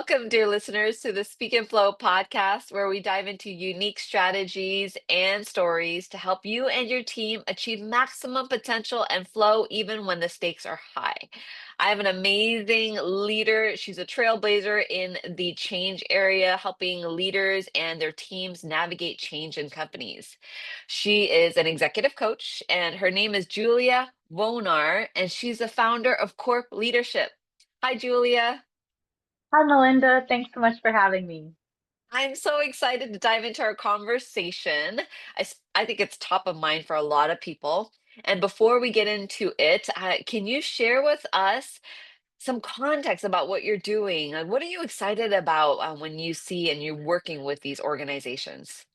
Welcome, dear listeners, to the Speak and Flow podcast, where we dive into unique strategies and stories to help you and your team achieve maximum potential and flow even when the stakes are high. I have an amazing leader. She's a trailblazer in the change area, helping leaders and their teams navigate change in companies. She is an executive coach, and her name is Julia Wojnar, and she's the founder of Corp Leadership. Hi, Julia. Hi, Melinda. Thanks so much for having me. I'm so excited to dive into our conversation. I think it's top of mind for a lot of people. And before we get into it, can you share with us some context about what you're doing? What are you excited about when you see and you're working with these organizations?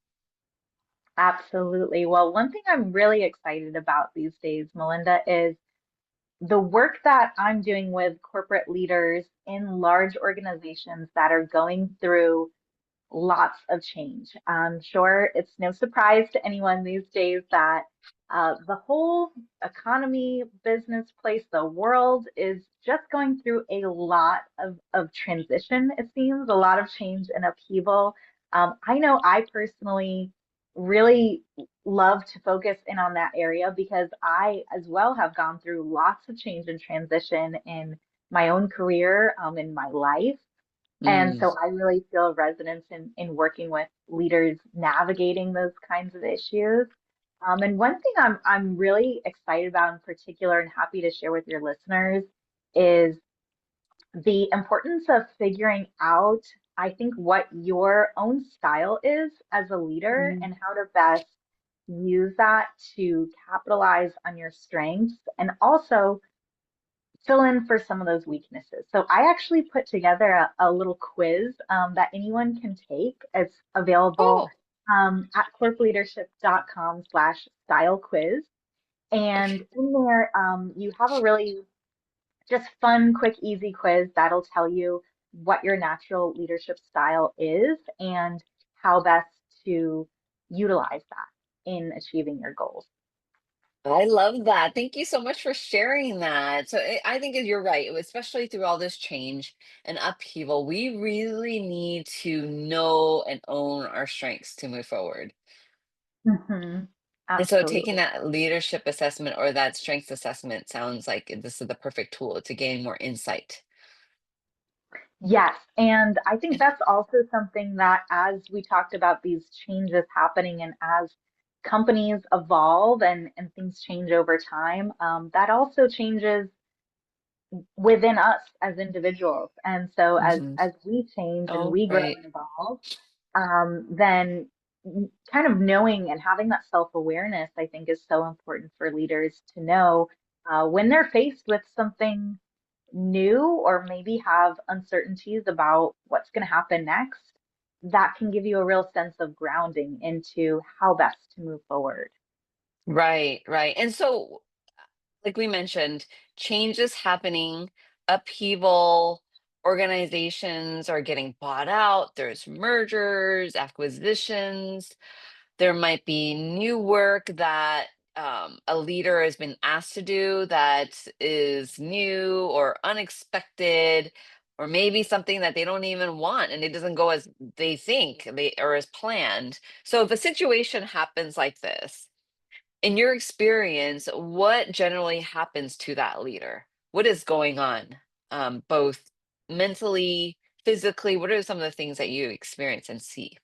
Absolutely. Well, one thing I'm really excited about these days, Melinda, is the work that I'm doing with corporate leaders in large organizations that are going through lots of change. I'm sure it's no surprise to anyone these days that the whole economy, business place, the world is just going through a lot of transition, it seems, a lot of change and upheaval. I know I personally really love to focus in on that area because I, as well, have gone through lots of change and transition in my own career, in my life. And Mm. so I really feel resonance in working with leaders navigating those kinds of issues. And one thing I'm really excited about in particular and happy to share with your listeners is the importance of figuring out, I think, what your own style is as a leader Mm. and how to best use that to capitalize on your strengths and also fill in for some of those weaknesses. So I actually put together a little quiz that anyone can take. It's available Oh, at corpleadership.com/style quiz. And okay. in there, you have a really just fun, quick, easy quiz that'll tell you what your natural leadership style is and how best to utilize that in achieving your goals. I love that. Thank you so much for sharing that. I think you're right, especially through all this change and upheaval, we really need to know and own our strengths to move forward. And so taking Absolutely. that leadership assessment or that strengths assessment sounds like this is the perfect tool to gain more insight. Yes, and I think that's also something that as we talked about these changes happening and as companies evolve and things change over time, that also changes within us as individuals. And so Mhm. as we change and Oh, we grow right. and evolve, then kind of knowing and having that self-awareness, I think, is so important for leaders to know when they're faced with something new or maybe have uncertainties about what's going to happen next. That can give you a real sense of grounding into how best to move forward. Right, right. And so, like we mentioned, change is happening, upheaval, organizations are getting bought out, there's mergers, acquisitions. There might be new work that a leader has been asked to do that is new or unexpected, or maybe something that they don't even want and it doesn't go as they think they or as planned. So if a situation happens like this, in your experience, what generally happens to that leader? What is going on, both mentally, physically? What are some of the things that you experience and see?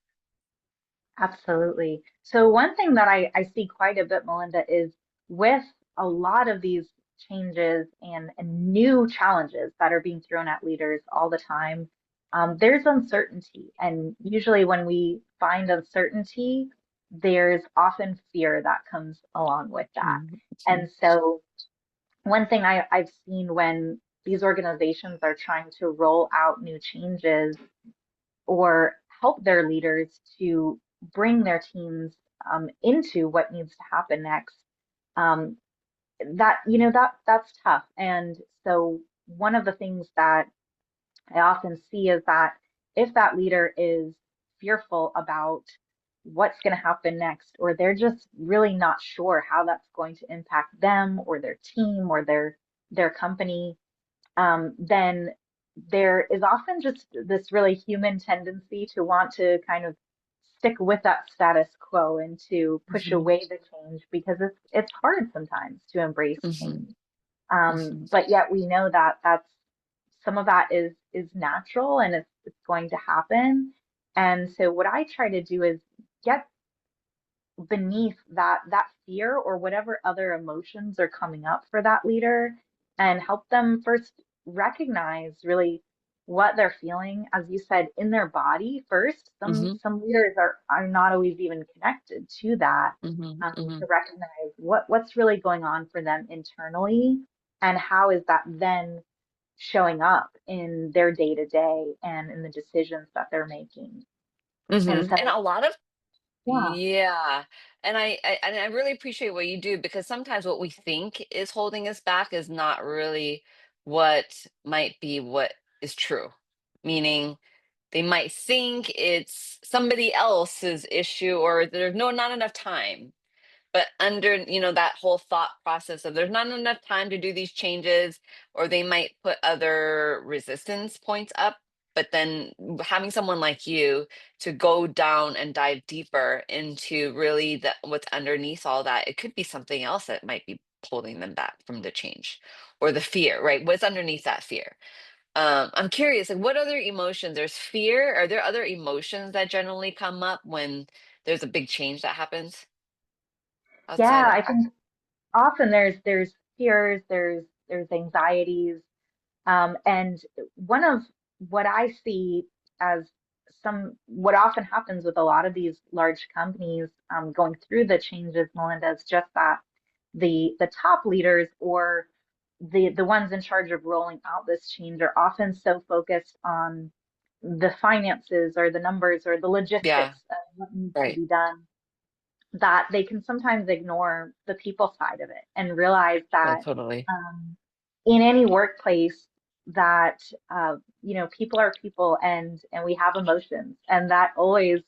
Absolutely. So one thing that I see quite a bit, Melinda, is with a lot of these changes and new challenges that are being thrown at leaders all the time, there's uncertainty. And usually when we find uncertainty, there's often fear that comes along with that. Mhm. And so one thing I've seen when these organizations are trying to roll out new changes or help their leaders to bring their teams into what needs to happen next, um, that that's tough. And so one of the things that I often see is that if that leader is fearful about what's going to happen next, or they're just really not sure how that's going to impact them or their team or their company, then there is often just this really human tendency to want to kind of stick with that status quo and to push Mhm, away the change because it's hard sometimes to embrace mhm, change. mhm, But yet we know that that's some of that is natural and it's going to happen. And so what I try to do is get beneath that fear or whatever other emotions are coming up for that leader and help them first recognize really what they're feeling, as you said, in their body first. mhm, Some leaders are not always even connected to that, mhm, to mhm, recognize what's really going on for them internally and how is that then showing up in their day to day and in the decisions that they're making. And mhm, and so a lot of yeah. yeah, and I really appreciate what you do because sometimes what we think is holding us back is not really what might be what is true. Meaning they might think it's somebody else's issue or there's not enough time. But under, that whole thought process of there's not enough time to do these changes, or they might put other resistance points up. But then having someone like you to go down and dive deeper into really what's underneath all that, it could be something else that might be holding them back from the change or the fear, right? What's underneath that fear? I'm curious, like what other emotions? There's fear. Are there other emotions that generally come up when there's a big change that happens outside Yeah, of? I think often there's fears, there's anxieties, and one of what I see as some what often happens with a lot of these large companies going through the changes, Melinda, is just that the top leaders or the ones in charge of rolling out this change are often so focused on the finances or the numbers or the Yeah, logistics of what needs to right. be done that they can sometimes ignore the people side of it and realize Oh, that totally. um, in any workplace that people are people and we have emotions and that always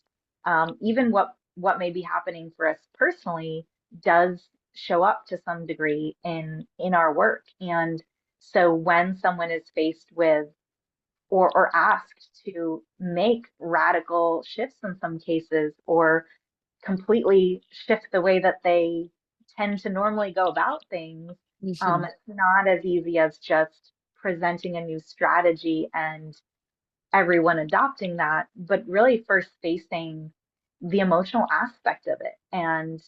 even what may be happening for us personally does show up to some degree in our work. And so when someone is faced with or asked to make radical shifts in some cases or completely shift the way that they tend to normally go about things, Mhm, it's not as easy as just presenting a new strategy and everyone adopting that, but really first facing the emotional aspect of it. And,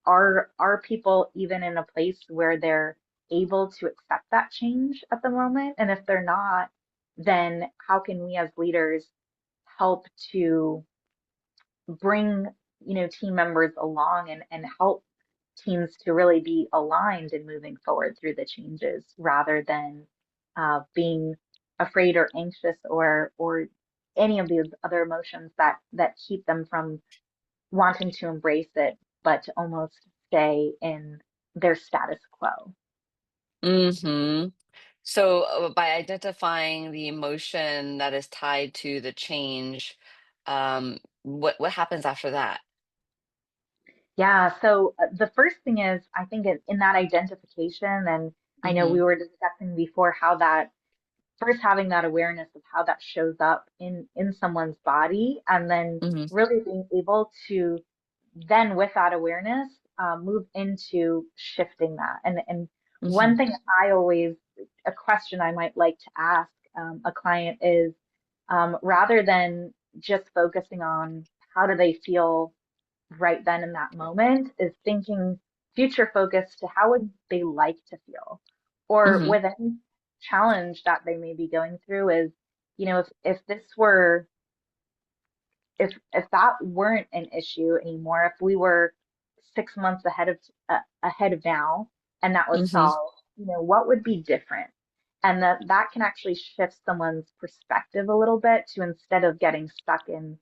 are people even in a place where they're able to accept that change at the moment? And if they're not, then how can we as leaders help to bring team members along and help teams to really be aligned in moving forward through the changes rather than being afraid or anxious or any of these other emotions that keep them from wanting to embrace it but to almost stay in their status quo. mhm. So, by identifying the emotion that is tied to the change, what happens after that? Yeah, so the first thing is I think in that identification, and I know we Mhm, were discussing before how that first having that awareness of how that shows up in someone's body and then mhm, really being able to then with that awareness move into shifting that and one mhm, thing I always a question I might like to ask a client is rather than just focusing on how do they feel right then in that moment is thinking future focused to how would they like to feel or mhm, with any challenge that they may be going through is if this were if that weren't an issue anymore if we were 6 months ahead of now and that was mhm, solved what would be different and that can actually shift someone's perspective a little bit to instead of getting stuck in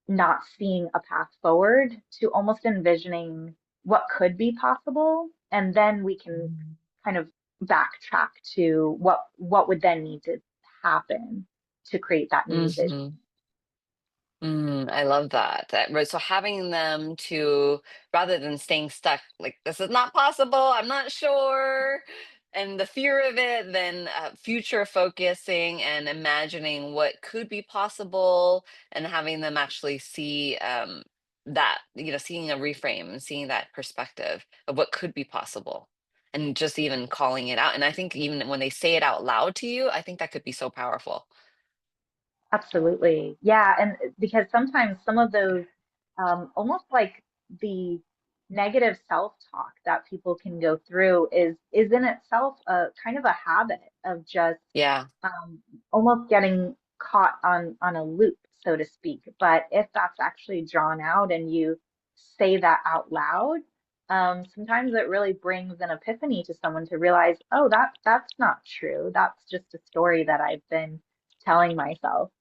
not seeing a path forward to almost envisioning what could be possible and then we can mhm, kind of backtrack to what would then need to happen to create that new vision. mhm. I love that. Right. So having them to rather than staying stuck, like this is not possible. I'm not sure. and the fear of it, then future focusing and imagining what could be possible, and having them actually see that, seeing a reframe and seeing that perspective of what could be possible, and just even calling it out. And I think even when they say it out loud to you, I think that could be so powerful. Absolutely. Yeah. And because sometimes some of those, almost like the negative self-talk that people can go through is in itself a kind of a habit of just Yeah. um, almost getting caught on a loop, so to speak. But if that's actually drawn out and you say that out loud, sometimes it really brings an epiphany to someone to realize, oh, that's not true. That's just a story that I've been telling myself.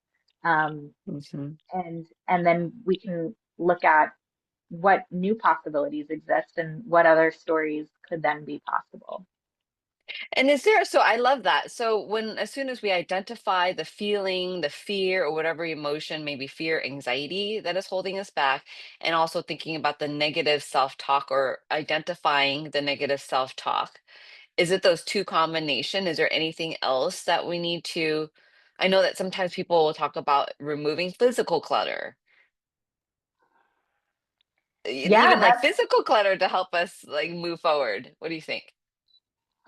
Um, Hmm. and then we can look at what new possibilities exist and what other stories could then be possible. And is there, so I love that. So when, as soon as we identify the feeling, the fear, or whatever emotion, maybe fear, anxiety that is holding us back, and also thinking about the negative self-talk or identifying the negative self-talk, is it those two combination? Is there anything else that we need to, I know that sometimes people will talk about removing physical clutter, and Yeah, even like that's physical clutter to help us like move forward. What do you think?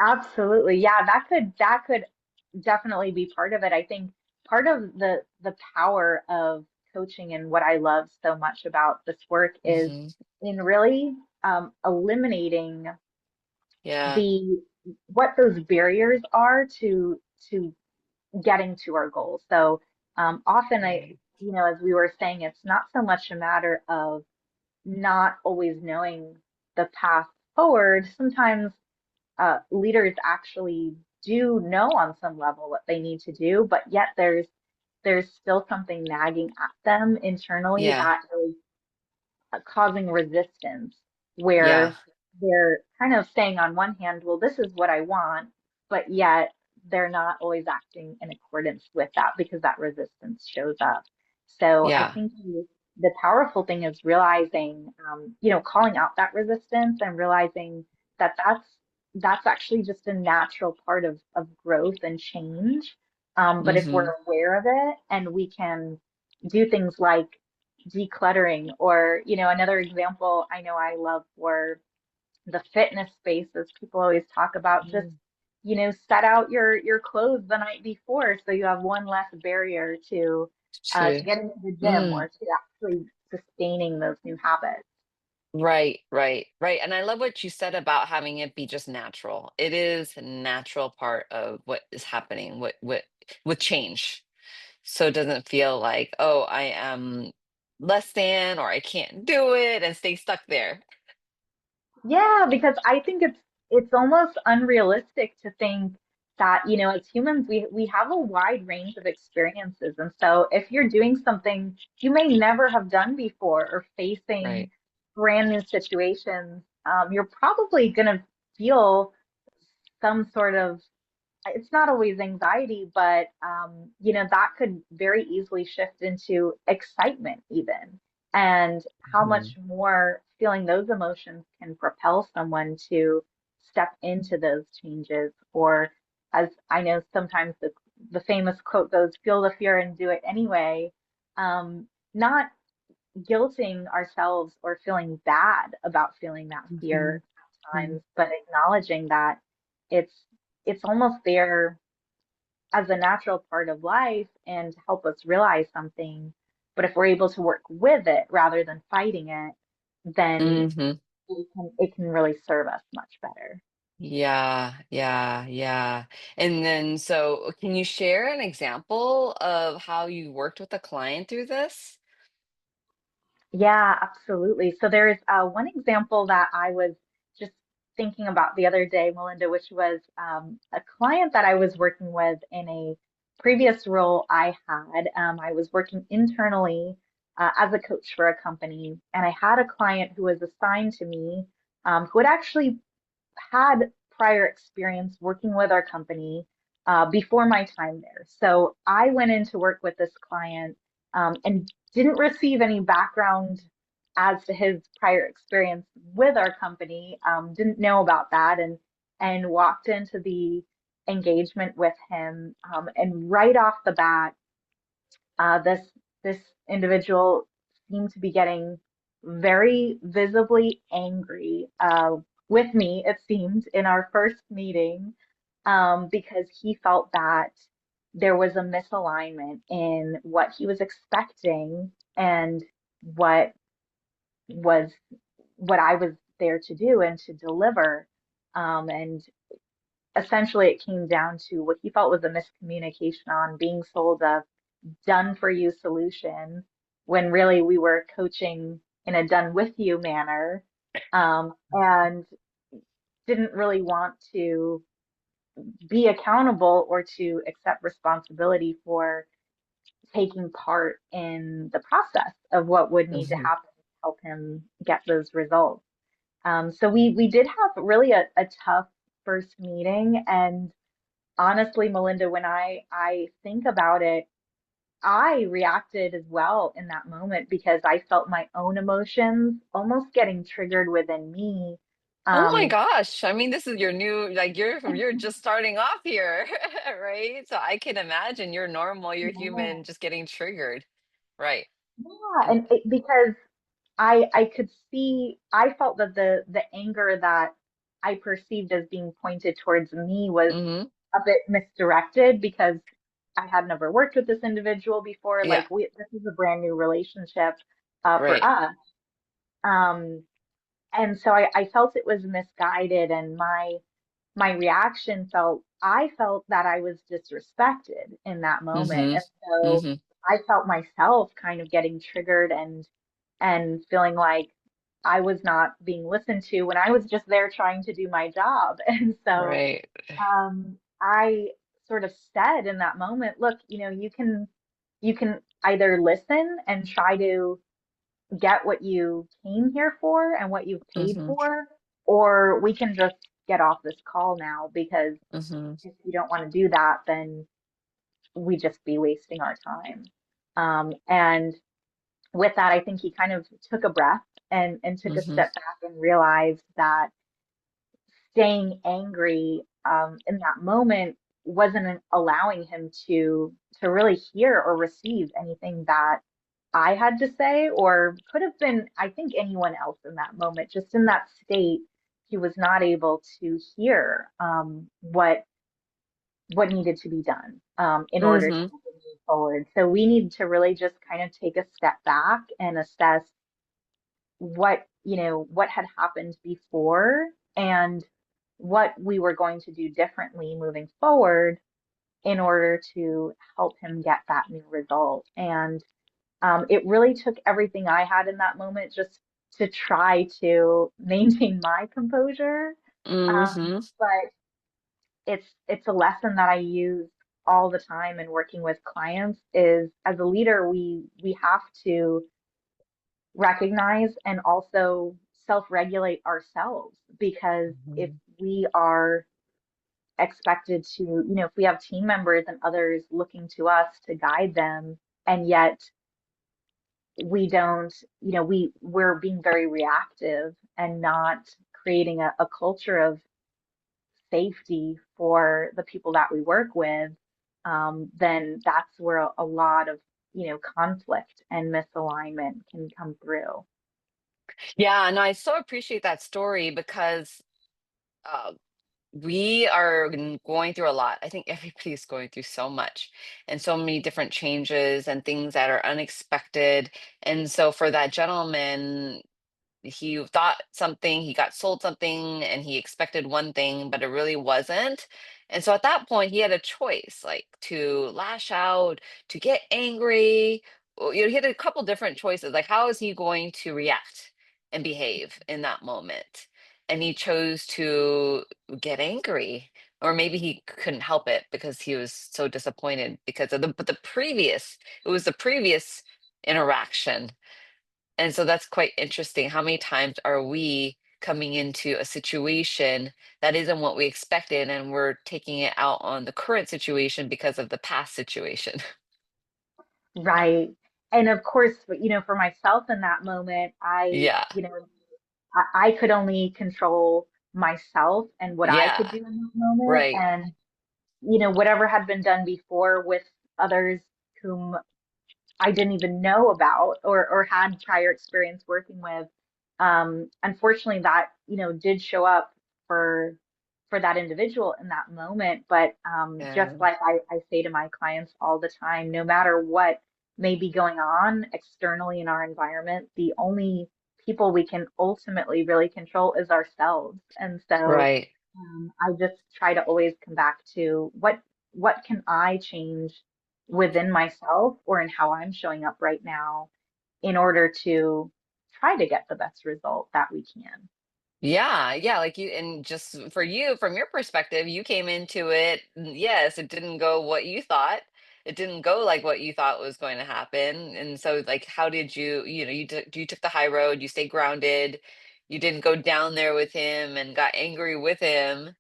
absolutely. Yeah, that could definitely be part of it. I think part of the power of coaching and what I love so much about this work is Hmm. in really eliminating Yeah. the what those barriers are to getting to our goals. So often Right. as we were saying, it's not so much a matter of not always knowing the path forward. Sometimes leaders actually do know on some level what they need to do, but yet there's still something nagging at them internally Yeah. that is causing resistance, Yeah. where they're kind of saying on one hand, well, this is what I want, but yet they're not always acting in accordance with that because that resistance shows up. So I Yeah. think the powerful thing is realizing, calling out that resistance and realizing that that's actually just a natural part of growth and change. But if we're Hmm. aware of it and we can do things like decluttering, or another example I know I love for the fitness spaces, people always talk about just Mm. set out your clothes the night before so you have one less barrier to True. get into the gym Mm. or to actually sustaining those new habits. Right, right, right. And I love what you said about having it be just natural. It is a natural part of what is happening, what with change. So it doesn't feel like, oh, I am less than, or I can't do it, and stay stuck there. Yeah, because I think it's almost unrealistic to think that, as humans, we have a wide range of experiences. And so if you're doing something you may never have done before or facing Right. brand new situations, you're probably gonna feel some sort of, it's not always anxiety, but that could very easily shift into excitement even. And how Mhm. much more feeling those emotions can propel someone to step into those changes. Or as I know sometimes the famous quote goes, feel the fear and do it anyway. Not guilting ourselves or feeling bad about feeling that Mhm. fear at times, but acknowledging that it's it's almost there as a natural part of life and to help us realize something. But if we're able to work with it rather than fighting it, then Mhm. it can really serve us much better. Yeah, yeah, yeah. And then, so can you share an example of how you worked with a client through this? Yeah, absolutely. So there's one example that I was just thinking about the other day, Melinda, which was a client that I was working with in a previous role I had. I was working internally as a coach for a company, and I had a client who was assigned to me, who had actually had prior experience working with our company before my time there. So I went in to work with this client and didn't receive any background as to his prior experience with our company, didn't know about that. And and walked into the engagement with him. And right off the bat, this individual seemed to be getting very visibly angry with me, it seemed, in our first meeting, because he felt that there was a misalignment in what he was expecting and what was what I was there to do and to deliver. And essentially, it came down to what he felt was a miscommunication on being sold a done for you solution when really we were coaching in a done with you manner, and didn't really want to be accountable or to accept responsibility for taking part in the process of what would need to Mhm. happen to help him get those results. So we did have really a tough first meeting, and honestly, Melinda, when I think about it, I reacted as well in that moment because I felt my own emotions almost getting triggered within me. Oh my Um, gosh. I mean, this is your new, like you're just starting off here, right? So I can imagine you're normal, you're yeah, human, just getting triggered. Right. yeah, And because I could see I felt that the anger that I perceived as being pointed towards me was hmm a bit misdirected because I had never worked with this individual before. yeah, Like this is a brand new relationship for right. us. Um, and so I felt it was misguided, and my reaction I felt that I was disrespected in that moment. hmm And so hmm I felt myself kind of getting triggered and feeling like I was not being listened to when I was just there trying to do my job. And so Right. I sort of said in that moment, look, you can either listen and try to get what you came here for and what you've paid hmm for, or we can just get off this call now because hmm if you don't want to do that, then we just be wasting our time. And with that, I think he kind of took a breath and took a hmm step back and realized that staying angry in that moment wasn't allowing him to really hear or receive anything that I had to say, or could have been, I think, anyone else in that moment. Just in that state, he was not able to hear what needed to be done in order to hmm move forward. So we need to really just kind of take a step back and assess what had happened before and what we were going to do differently moving forward in order to help him get that new result. And it really took everything I had in that moment just to try to maintain my composure. hmm But it's a lesson that I use all the time in working with clients is as a leader, we have to recognize and also self-regulate ourselves because if we are expected to, if we have team members and others looking to us to guide them, and yet we don't, we're being very reactive and not creating a culture of safety for the people that we work with, then that's where a lot of, conflict and misalignment can come through. Yeah, and I so appreciate that story because uh, we are going through a lot. I think everybody's going through so much and so many different changes and things that are unexpected. And so for that gentleman, he thought something, he got sold something, and he expected one thing, but it really wasn't. And so at that point, he had a choice, like to lash out, to get angry. He had a couple different choices. Like, how is he going to react and behave in that moment? And he chose to get angry, or maybe he couldn't help it because he was so disappointed because of the previous. It was the previous interaction, and so that's quite interesting. How many times are we coming into a situation that isn't what we expected, and we're taking it out on the current situation because of the past situation? Right. And of course, for myself in that moment, Yeah. I could only control myself and what I could Yeah. do in that moment. Right. And, whatever had been done before with others whom I didn't even know about or had prior experience working with. Unfortunately, that did show up for that individual in that moment. But just Yeah. like I say to my clients all the time, no matter what may be going on externally in our environment, the only people we can ultimately really control is ourselves. And so Right. I just try to always come back to what can I change within myself or in how I'm showing up right now in order to try to get the best result that we can. Yeah, yeah, like you and just for you, from your perspective, you came into it, yes, it didn't go what you thought. It didn't go like what you thought was going to happen. And so like how did you took the high road, you stayed grounded. You didn't go down there with him and got angry with him.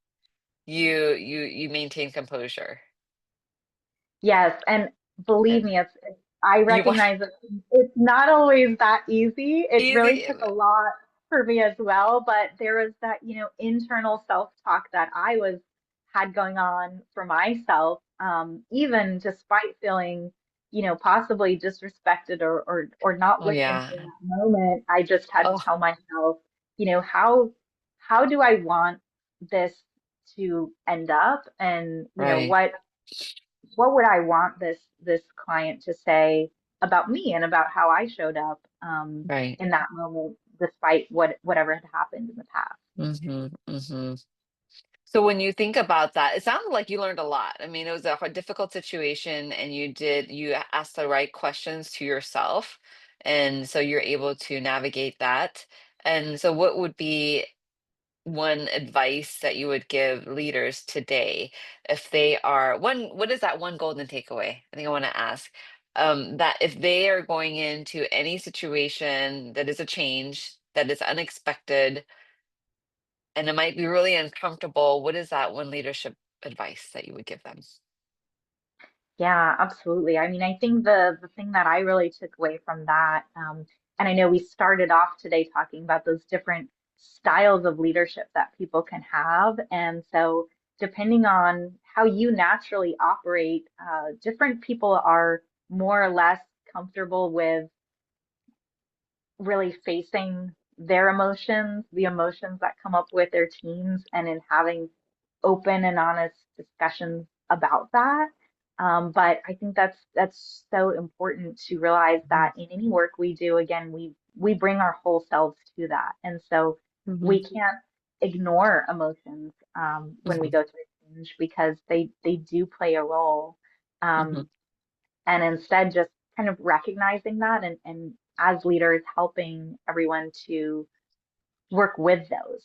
You maintained composure. Yes, and believe And me, I you want recognize that it's not always that easy. It really easy. took a lot for me as well, but there was that, internal self-talk that I had going on for myself, even despite feeling, possibly disrespected or not Oh listened to yeah. in that moment. I just had to Oh, tell myself, how do I want this to end up, and right, what would I want this client to say about me and about how I showed up right. in that moment, despite whatever had happened in the past? Mm-hmm. Mm-hmm. So when you think about that, it sounded like you learned a lot. I mean, it was a difficult situation, and you asked the right questions to yourself, and so you're able to navigate that. And so, what would be one advice that you would give leaders today if they are one? What is that one golden takeaway? I think I want to ask that if they are going into any situation that is a change that is unexpected and it might be really uncomfortable. What is that one leadership advice that you would give them? Yeah, absolutely. I mean, I think the thing that I really took away from that, and I know we started off today talking about those different styles of leadership that people can have, and so depending on how you naturally operate, different people are more or less comfortable with really facing their emotions, the emotions that come up with their teams, and in having open and honest discussions about that. But I think that's so important to realize Mhm, that in any work we do, again, we bring our whole selves to that, and so mhm, we can't ignore emotions when we mhm, go through change because they do play a role. mhm, Um, and instead just kind of recognizing that and as leaders helping everyone to work with those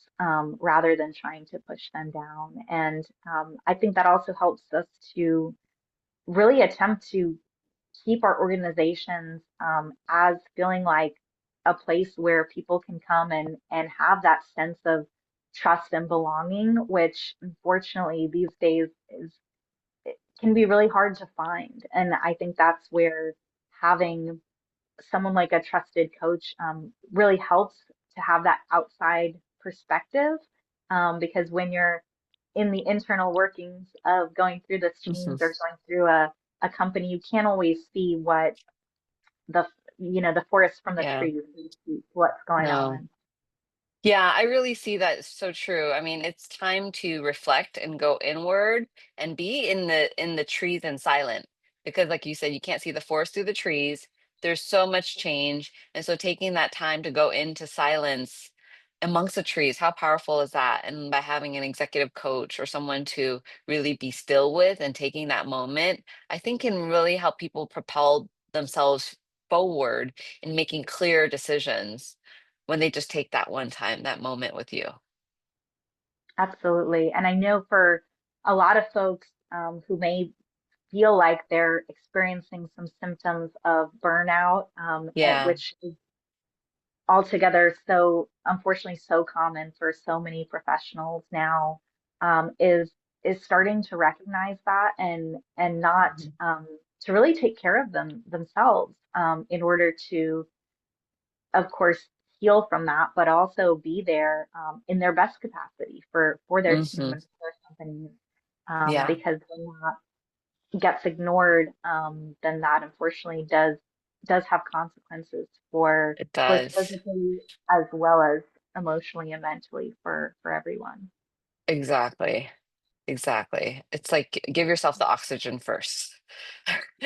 rather than trying to push them down. And I think that also helps us to really attempt to keep our organizations as feeling like a place where people can come and have that sense of trust and belonging, which unfortunately these days can be really hard to find. And I think that's where having someone like a trusted coach really helps to have that outside perspective. Because when you're in the internal workings of going through this mhm. change or going through a company, you can't always see what the the forest from the Yeah, trees, what's going no. on. Yeah, I really see that. It's so true. I mean, it's time to reflect and go inward and be in the trees and silent because like you said, you can't see the forest through the trees. There's so much change. And so taking that time to go into silence amongst the trees, how powerful is that? And by having an executive coach or someone to really be still with and taking that moment, I think can really help people propel themselves forward in making clear decisions when they just take that one time, that moment with you. Absolutely. And I know for a lot of folks who may feel like they're experiencing some symptoms of burnout, Yeah. which is altogether so unfortunately so common for so many professionals now, is starting to recognize that and not Mhm. to really take care of themselves in order to, of course, heal from that, but also be there in their best capacity for their team Hmm. and for their companies. Yeah, Because when that gets ignored, then that unfortunately does have consequences for it both does. physically as well as emotionally and mentally for everyone. Exactly. Exactly. It's like give yourself the oxygen first.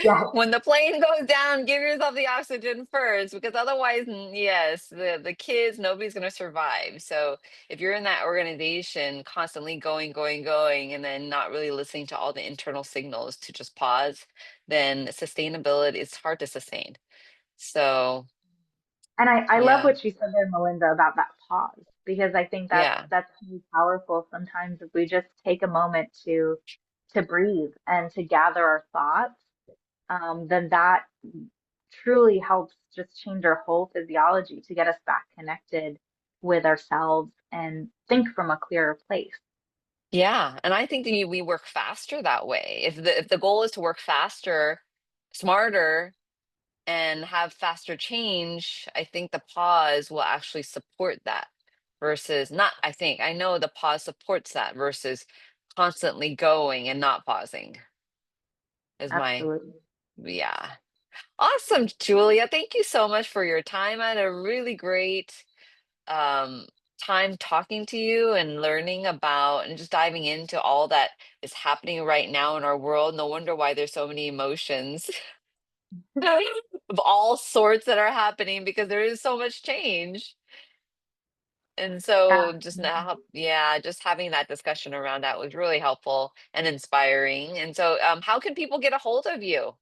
Yeah, When the plane goes down, give yourself the oxygen first, because otherwise, yes, the kids, nobody's going to survive. So if you're in that organization constantly going, going, going, and then not really listening to all the internal signals to just pause, then sustainability is hard to sustain. So and I love yeah, what you said there, Melinda, about that pause, because I think yeah, that's really powerful sometimes if we just take a moment to breathe and to gather our thoughts, then that truly helps just change our whole physiology to get us back connected with ourselves and think from a clearer place. yeah. And I think that we work faster that way. If the goal is to work faster, smarter, and have faster change, I think the pause will actually support that versus not, I think, I know the pause supports that versus constantly going and not pausing is my, Absolutely. yeah. Awesome, Julia. Thank you so much for your time. I had a really great um time talking to you and learning about and just diving into all that is happening right now in our world. No wonder why there's so many emotions of all sorts that are happening because there is so much change. And so just Absolutely. now, yeah, just having that discussion around that was really helpful and inspiring. And so, how can people get a hold of you?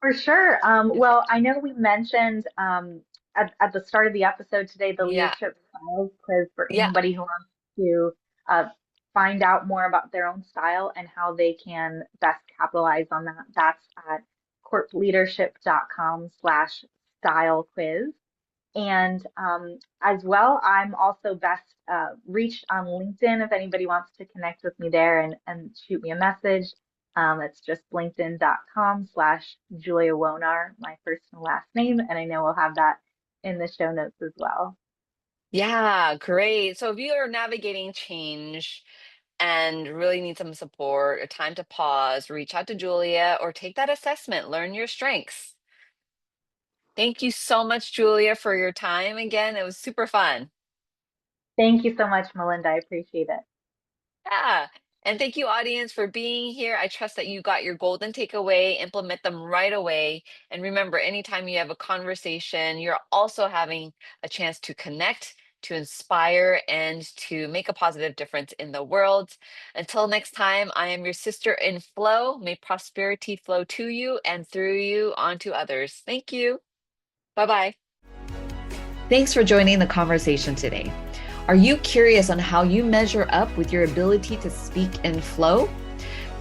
For sure. Well, I know we mentioned at the start of the episode today the Yeah, leadership styles quiz for yeah, anybody who wants to uh, find out more about their own style and how they can best capitalize on that. That's at corpleadership.com/style quiz. And as well, I'm also best reached on LinkedIn if anybody wants to connect with me there and shoot me a message. It's just linkedin.com/Julia Wojnar, my first and last name. And I know we'll have that in the show notes as well. yeah, great. So if you are navigating change and really need some support, a time to pause, reach out to Julia or take that assessment, learn your strengths. Thank you so much, Julia, for your time again. It was super fun. Thank you so much, Melinda. I appreciate it. Yeah. And thank you, audience, for being here. I trust that you got your golden takeaway, implement them right away. And remember, anytime you have a conversation, you're also having a chance to connect, to inspire, and to make a positive difference in the world. Until next time, I am your sister in flow. May prosperity flow to you and through you onto others. Thank you. Bye bye. Thanks for joining the conversation today. Are you curious on how you measure up with your ability to speak in flow?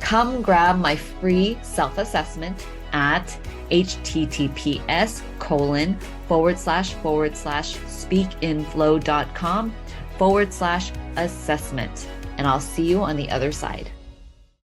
Come grab my free self-assessment at https://speakinflow.com/assessment. And I'll see you on the other side.